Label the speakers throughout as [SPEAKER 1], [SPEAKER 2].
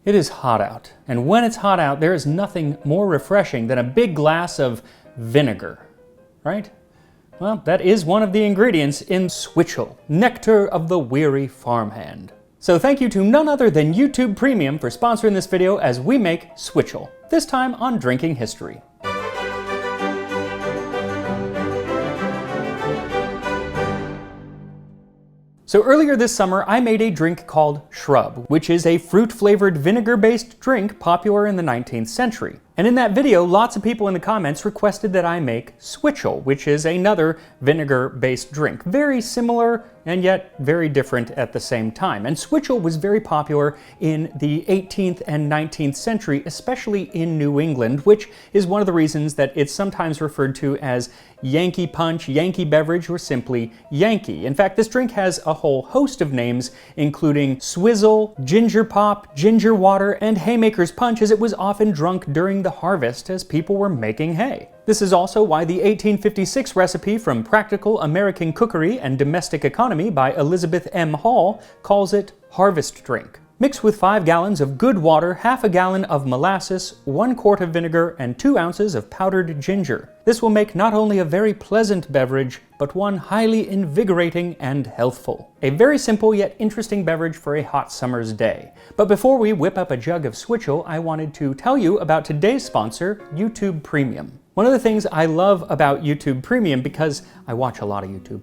[SPEAKER 1] It is hot out, and when it's hot out, there is nothing more refreshing than a big glass of vinegar, right? Well, that is one of the ingredients in Switchel, nectar of the weary farmhand. So thank you to none other than YouTube Premium for sponsoring this video as we make Switchel, this time on drinking history. So earlier this summer, I made a drink called Shrub, which is a fruit-flavored vinegar-based drink popular in the 19th century. And in that video, lots of people in the comments requested that I make Switchel, which is another vinegar-based drink. Very similar and yet very different at the same time. And Switchel was very popular in the 18th and 19th century, especially in New England, which is one of the reasons that it's sometimes referred to as Yankee Punch, Yankee Beverage, or simply Yankee. In fact, this drink has a whole host of names, including Swizzle, Ginger Pop, Ginger Water, and Haymaker's Punch, as it was often drunk during the harvest as people were making hay. This is also why the 1856 recipe from Practical American Cookery and Domestic Economy by Elizabeth M. Hall calls it harvest drink. Mix with 5 gallons of good water, half a gallon of molasses, 1 quart of vinegar, and 2 ounces of powdered ginger. This will make not only a very pleasant beverage, but one highly invigorating and healthful. A very simple yet interesting beverage for a hot summer's day. But before we whip up a jug of Switchel, I wanted to tell you about today's sponsor, YouTube Premium. One of the things I love about YouTube Premium, because I watch a lot of YouTube,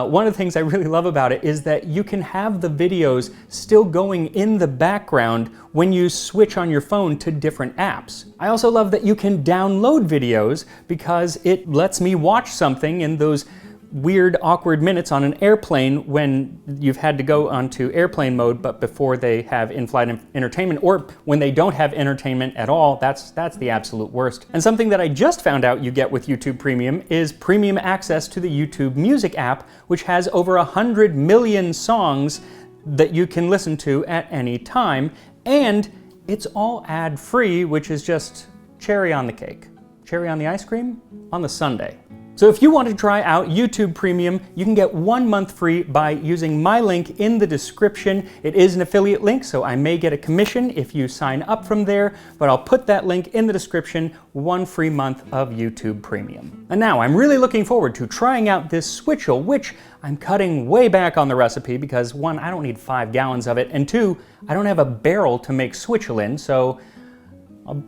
[SPEAKER 1] one of the things I really love about it is that you can have the videos still going in the background when you switch on your phone to different apps. I also love that you can download videos because it lets me watch something in those weird, awkward minutes on an airplane when you've had to go onto airplane mode, but before they have in-flight entertainment, or when they don't have entertainment at all. That's the absolute worst. And something that I just found out you get with YouTube Premium is premium access to the YouTube Music app, which has over 100 million songs that you can listen to at any time, and it's all ad-free, which is just cherry on the cake. Cherry on the ice cream on the sundae. So if you want to try out YouTube Premium, you can get 1 month free by using my link in the description. It is an affiliate link, so I may get a commission if you sign up from there, but I'll put that link in the description, 1 free month of YouTube Premium. And now I'm really looking forward to trying out this Switchel, which I'm cutting way back on the recipe because 1, I don't need 5 gallons of it, and 2, I don't have a barrel to make Switchel in, so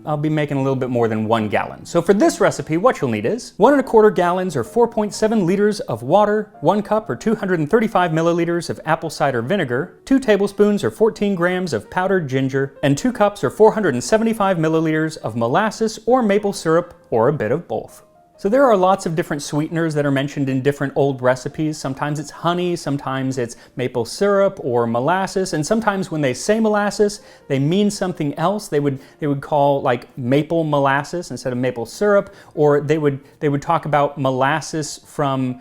[SPEAKER 1] I'll be making a little bit more than 1 gallon. So for this recipe, what you'll need is 1 1/4 gallons or 4.7 liters of water, 1 cup or 235 milliliters of apple cider vinegar, 2 tablespoons or 14 grams of powdered ginger, and 2 cups or 475 milliliters of molasses or maple syrup, or a bit of both. So there are lots of different sweeteners that are mentioned in different old recipes. Sometimes it's honey, sometimes it's maple syrup or molasses, and sometimes when they say molasses, they mean something else. They would call like maple molasses instead of maple syrup, or they would talk about molasses from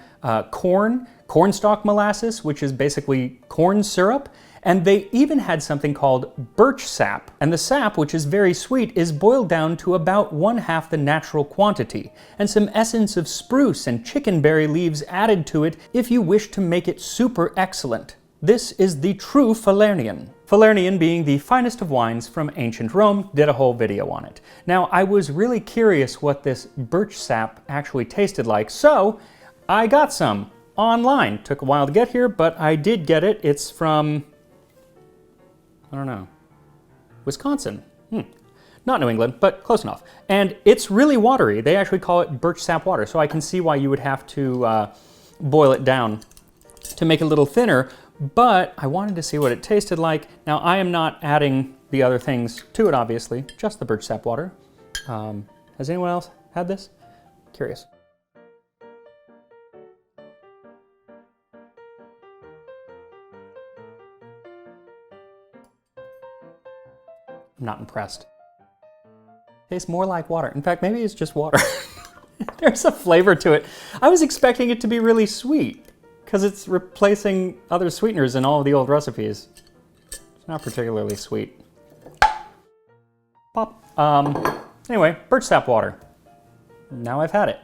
[SPEAKER 1] cornstalk molasses, which is basically corn syrup. And they even had something called birch sap. And the sap, which is very sweet, is boiled down to about 1/2 the natural quantity, and some essence of spruce and chickenberry leaves added to it if you wish to make it super excellent. This is the true Falernian. Falernian being the finest of wines from ancient Rome, did a whole video on it. Now, I was really curious what this birch sap actually tasted like, so I got some online. Took a while to get here, but I did get it. It's from, I don't know, Wisconsin. Not New England, but close enough. And it's really watery. They actually call it birch sap water, so I can see why you would have to boil it down to make it a little thinner, but I wanted to see what it tasted like. Now, I am not adding the other things to it, obviously, just the birch sap water. Has anyone else had this? Curious. I'm not impressed. Tastes more like water. In fact, maybe it's just water. There's a flavor to it. I was expecting it to be really sweet because it's replacing other sweeteners in all of the old recipes. It's not particularly sweet. Pop. Anyway, birch sap water. Now I've had it.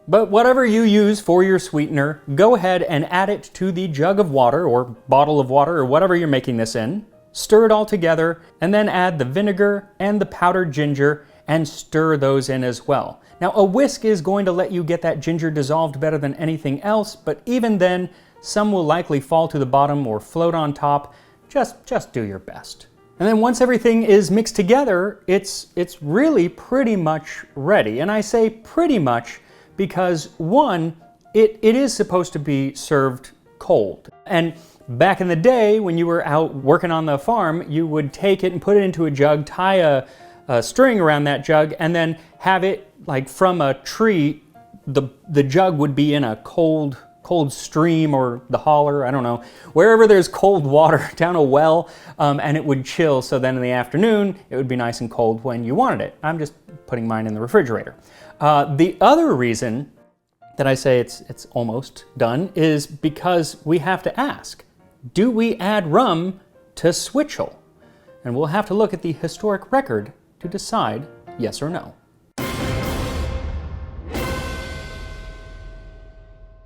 [SPEAKER 1] But whatever you use for your sweetener, go ahead and add it to the jug of water or bottle of water or whatever you're making this in. Stir it all together, and then add the vinegar and the powdered ginger and stir those in as well. Now, a whisk is going to let you get that ginger dissolved better than anything else, but even then, some will likely fall to the bottom or float on top. Just do your best. And then once everything is mixed together, it's really pretty much ready. And I say pretty much because, one, it is supposed to be served cold. And back in the day, when you were out working on the farm, you would take it and put it into a jug, tie a string around that jug, and then have it, like from a tree, the jug would be in a cold stream or the holler, I don't know, wherever there's cold water, down a well, and it would chill, so then in the afternoon it would be nice and cold when you wanted it. I'm just putting mine in the refrigerator. The other reason that I say it's almost done is because we have to ask, do we add rum to Switchel? And we'll have to look at the historic record to decide yes or no.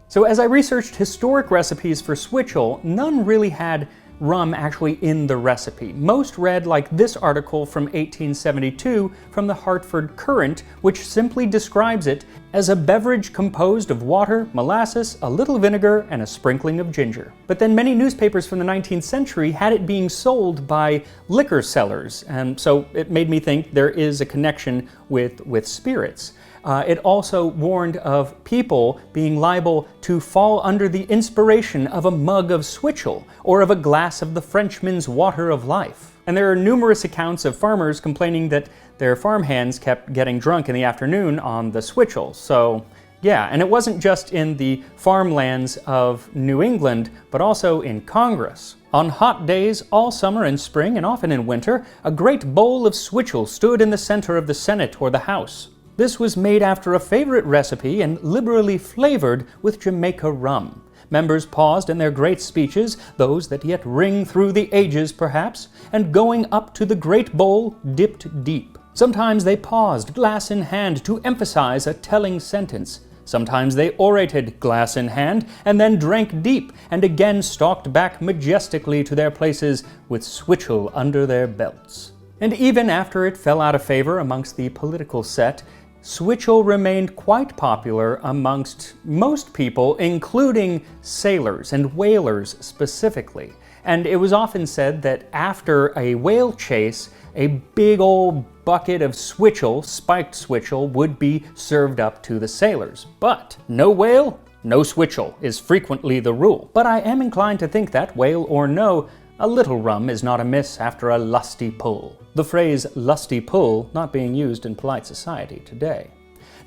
[SPEAKER 1] So as I researched historic recipes for Switchel, none really had rum actually in the recipe. Most read like this article from 1872 from the Hartford Courant, which simply describes it as a beverage composed of water, molasses, a little vinegar, and a sprinkling of ginger. But then many newspapers from the 19th century had it being sold by liquor sellers, and so it made me think there is a connection with spirits. It also warned of people being liable to fall under the inspiration of a mug of Switchel or of a glass of the Frenchman's water of life. And there are numerous accounts of farmers complaining that their farmhands kept getting drunk in the afternoon on the Switchel. So yeah, and it wasn't just in the farmlands of New England, but also in Congress. On hot days all summer and spring and often in winter, a great bowl of Switchel stood in the center of the Senate or the House. This was made after a favorite recipe and liberally flavored with Jamaica rum. Members paused in their great speeches, those that yet ring through the ages perhaps, and going up to the great bowl, dipped deep. Sometimes they paused, glass in hand, to emphasize a telling sentence. Sometimes they orated, glass in hand, and then drank deep, and again stalked back majestically to their places with Switchel under their belts. And even after it fell out of favor amongst the political set, Switchel remained quite popular amongst most people, including sailors and whalers specifically. And it was often said that after a whale chase, a big old bucket of Switchel, spiked Switchel, would be served up to the sailors. But no whale, no Switchel is frequently the rule. But I am inclined to think that, whale or no, a little rum is not amiss after a lusty pull. The phrase lusty pull not being used in polite society today.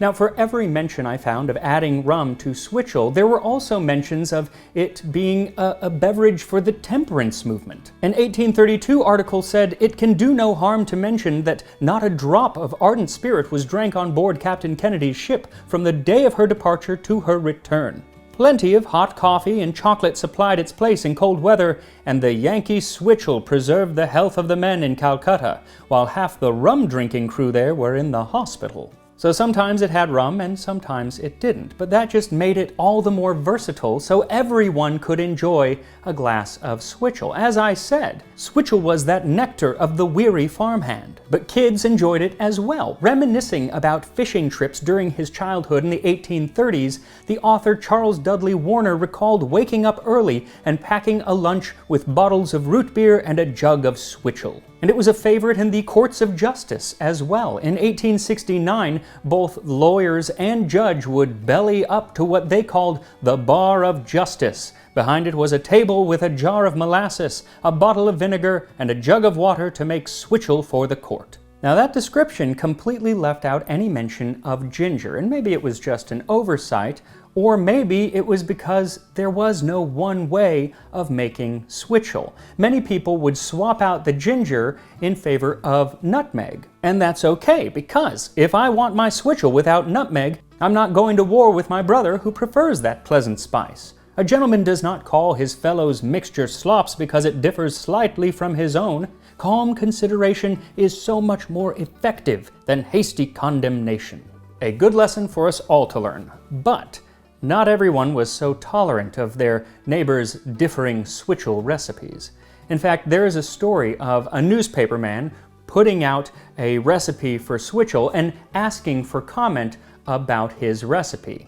[SPEAKER 1] Now, for every mention I found of adding rum to Switchel, there were also mentions of it being a beverage for the temperance movement. An 1832 article said, "It can do no harm to mention that not a drop of ardent spirit was drank on board Captain Kennedy's ship from the day of her departure to her return. Plenty of hot coffee and chocolate supplied its place in cold weather, and the Yankee Switchel preserved the health of the men in Calcutta, while half the rum-drinking crew there were in the hospital." So sometimes it had rum and sometimes it didn't, but that just made it all the more versatile so everyone could enjoy a glass of Switchel. As I said, Switchel was that nectar of the weary farmhand, but kids enjoyed it as well. Reminiscing about fishing trips during his childhood in the 1830s, the author Charles Dudley Warner recalled waking up early and packing a lunch with bottles of root beer and a jug of Switchel. And it was a favorite in the courts of justice as well. In 1869, both lawyers and judge would belly up to what they called the bar of justice. Behind it was a table with a jar of molasses, a bottle of vinegar, and a jug of water to make Switchel for the court. Now that description completely left out any mention of ginger, and maybe it was just an oversight, or maybe it was because there was no one way of making Switchel. Many people would swap out the ginger in favor of nutmeg. And that's okay, because if I want my Switchel without nutmeg, I'm not going to war with my brother who prefers that pleasant spice. A gentleman does not call his fellow's mixture slops because it differs slightly from his own. Calm consideration is so much more effective than hasty condemnation. A good lesson for us all to learn. But not everyone was so tolerant of their neighbors' differing Switchel recipes. In fact, there is a story of a newspaperman putting out a recipe for Switchel and asking for comment about his recipe.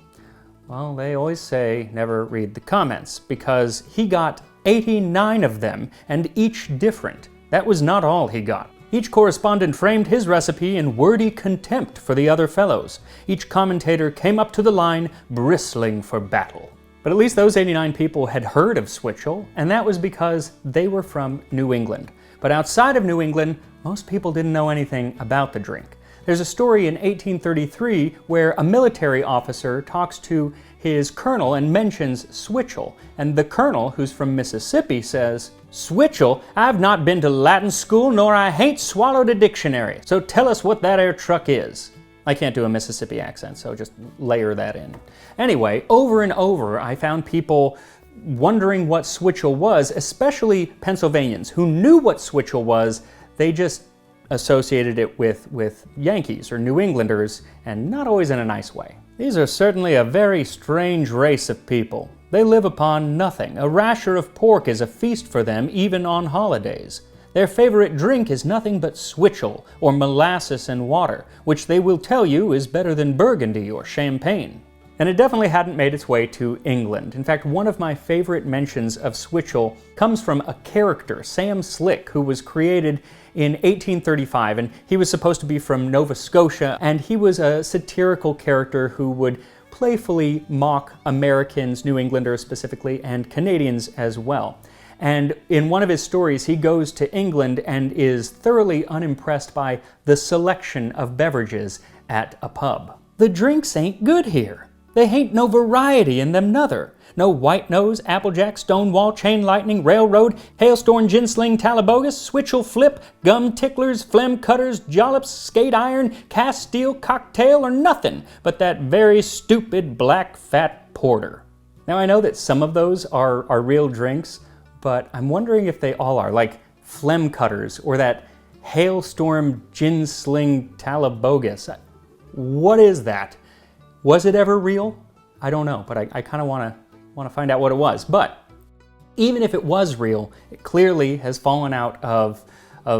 [SPEAKER 1] Well, they always say never read the comments, because he got 89 of them, and each different. That was not all he got. Each correspondent framed his recipe in wordy contempt for the other fellows. Each commentator came up to the line, bristling for battle. But at least those 89 people had heard of Switchel, and that was because they were from New England. But outside of New England, most people didn't know anything about the drink. There's a story in 1833 where a military officer talks to his colonel and mentions Switchel, and the colonel, who's from Mississippi, says, "Switchel? I've not been to Latin school, nor I hain't swallowed a dictionary, so tell us what that 'ere truck is." I can't do a Mississippi accent, so just layer that in. Anyway, over and over, I found people wondering what Switchel was, especially Pennsylvanians who knew what Switchel was. They just associated it with Yankees or New Englanders, and not always in a nice way. These are certainly a very strange race of people. They live upon nothing. A rasher of pork is a feast for them, even on holidays. Their favorite drink is nothing but Switchel, or molasses and water, which they will tell you is better than Burgundy or Champagne. And it definitely hadn't made its way to England. In fact, one of my favorite mentions of Switchel comes from a character, Sam Slick, who was created in 1835, and he was supposed to be from Nova Scotia, and he was a satirical character who would playfully mock Americans, New Englanders specifically, and Canadians as well. And in one of his stories, he goes to England and is thoroughly unimpressed by the selection of beverages at a pub. "The drinks ain't good here. They hain't no variety in them nother. No White Nose, Applejack, Stonewall, Chain Lightning, Railroad, Hailstorm, Ginsling, Talabogus, Switchel Flip, Gum Ticklers, Phlegm Cutters, Jollops, Skate Iron, Cast Steel, Cocktail, or nothing but that very stupid black fat porter." Now I know that some of those are real drinks, but I'm wondering if they all are, like Phlegm Cutters or that Hailstorm, Ginsling, Talabogus. What is that? Was it ever real? I don't know, but I kind of want to find out what it was. But even if it was real, it clearly has fallen out of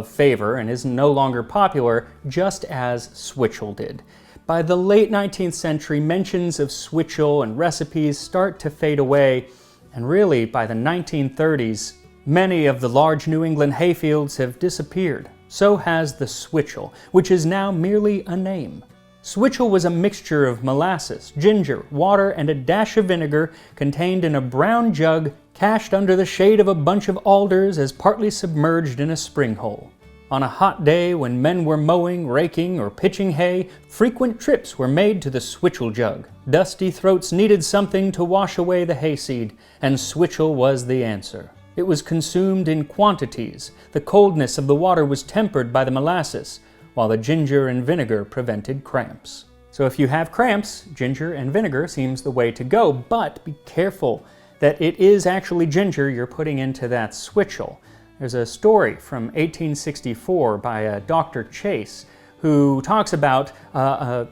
[SPEAKER 1] favor and is no longer popular, just as Switchel did. By the late 19th century, mentions of Switchel and recipes start to fade away, and really by the 1930s, many of the large New England hayfields have disappeared. So has the Switchel, which is now merely a name. Switchel was a mixture of molasses, ginger, water, and a dash of vinegar contained in a brown jug cached under the shade of a bunch of alders as partly submerged in a spring hole. On a hot day when men were mowing, raking, or pitching hay, frequent trips were made to the Switchel jug. Dusty throats needed something to wash away the hayseed, and Switchel was the answer. It was consumed in quantities. The coldness of the water was tempered by the molasses, while the ginger and vinegar prevented cramps. So if you have cramps, ginger and vinegar seems the way to go, but be careful that it is actually ginger you're putting into that Switchel. There's a story from 1864 by a Dr. Chase who talks about a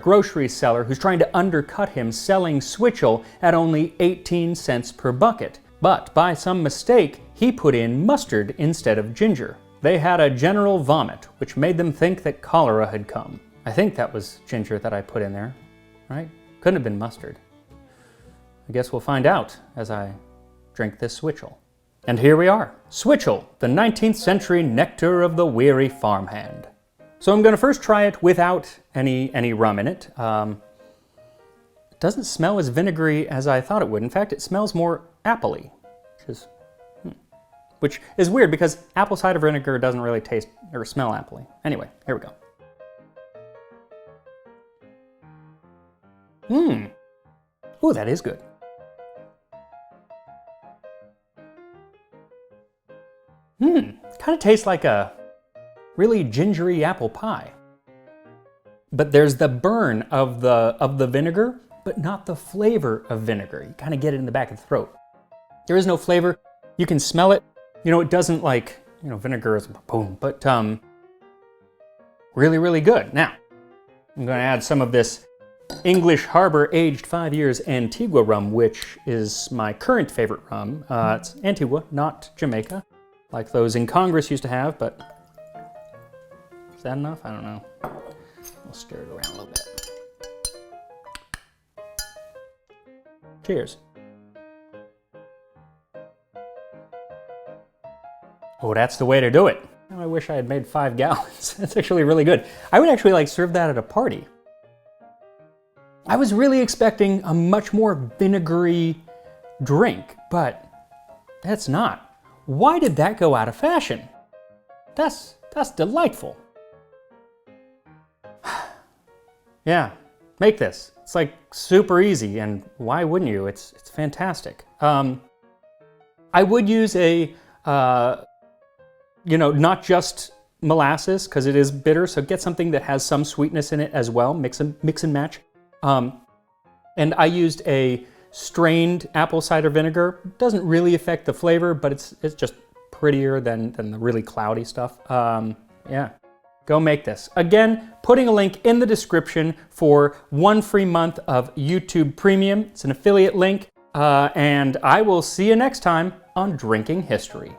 [SPEAKER 1] grocery seller who's trying to undercut him selling Switchel at only 18 cents per bucket. But by some mistake, he put in mustard instead of ginger. They had a general vomit, which made them think that cholera had come. I think that was ginger that I put in there, right? Couldn't have been mustard. I guess we'll find out as I drink this Switchel. And here we are, Switchel, the 19th century nectar of the weary farmhand. So I'm going to first try it without any rum in it. It doesn't smell as vinegary as I thought it would. In fact, it smells more apple-y, which is weird because apple cider vinegar doesn't really taste or smell apple-y. Anyway, here we go. Ooh, that is good. Kind of tastes like a really gingery apple pie. But there's the burn of the vinegar, but not the flavor of vinegar. You kind of get it in the back of the throat. There is no flavor. You can smell it. You know, it doesn't like, vinegar is boom, but really, really good. Now, I'm going to add some of this English Harbor aged 5 years Antigua rum, which is my current favorite rum. It's Antigua, not Jamaica. like those in Congress used to have, but is that enough? I don't know. We'll stir it around a little bit. Cheers. Oh, that's the way to do it. I wish I had made 5 gallons. That's actually really good. I would actually like serve that at a party. I was really expecting a much more vinegary drink, but that's not. Why did that go out of fashion? That's delightful. Yeah, make this. It's like super easy, and why wouldn't you? It's fantastic. I would use a, not just molasses, because it is bitter, so get something that has some sweetness in it as well, mix and match. And I used a strained apple cider vinegar. Doesn't really affect the flavor, but it's just prettier than the really cloudy stuff. Yeah, go make this. Again, putting a link in the description for 1 free month of YouTube Premium. It's an affiliate link, and I will see you next time on Drinking History.